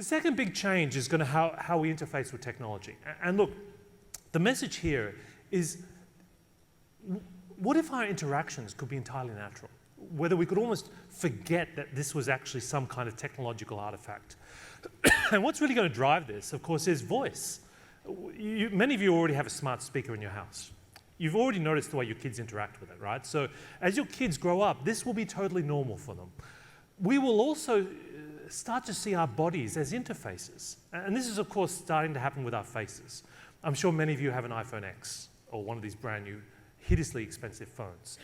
The second big change is going to how we interface with technology. And look, the message here is, what if our interactions could be entirely natural? Whether we could almost forget that this was actually some kind of technological artifact. And what's really going to drive this, of course, is voice. Many of you already have a smart speaker in your house. You've already noticed the way your kids interact with it, right? So as your kids grow up, this will be totally normal for them. We will also start to see our bodies as interfaces. And this is, of course, starting to happen with our faces. I'm sure many of you have an iPhone X or one of these brand new, hideously expensive phones.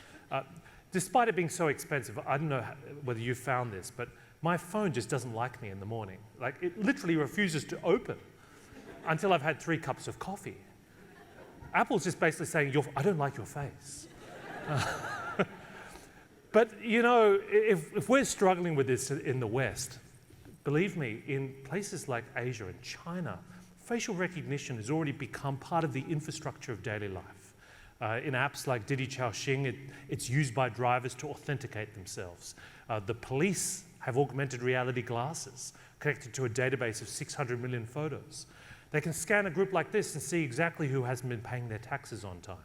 Despite it being so expensive, I don't know whether you found this, but my phone just doesn't like me in the morning. Like, it literally refuses to open until I've had 3 cups of coffee. Apple's just basically saying, I don't like your face. But, you know, if we're struggling with this in the West, believe me, in places like Asia and China, facial recognition has already become part of the infrastructure of daily life. In apps like Didi Xiaoxing, it's used by drivers to authenticate themselves. The police have augmented reality glasses connected to a database of 600 million photos. They can scan a group like this and see exactly who hasn't been paying their taxes on time.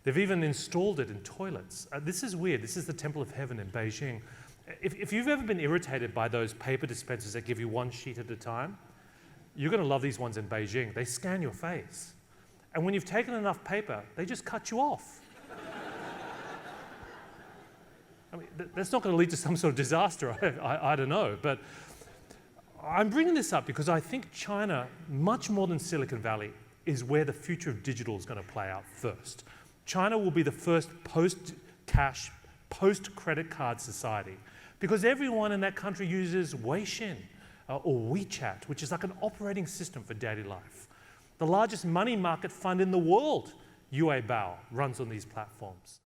They've even installed it in toilets. This is weird. This is the Temple of Heaven in Beijing. If you've ever been irritated by those paper dispensers that give you 1 sheet at a time, you're going to love these ones in Beijing. They scan your face. And when you've taken enough paper, they just cut you off. I mean, that's not going to lead to some sort of disaster, I don't know. But I'm bringing this up because I think China, much more than Silicon Valley, is where the future of digital is going to play out first. China will be the first post-cash, post-credit card society because everyone in that country uses Weixin or WeChat, which is like an operating system for daily life. The largest money market fund in the world, Bao, runs on these platforms.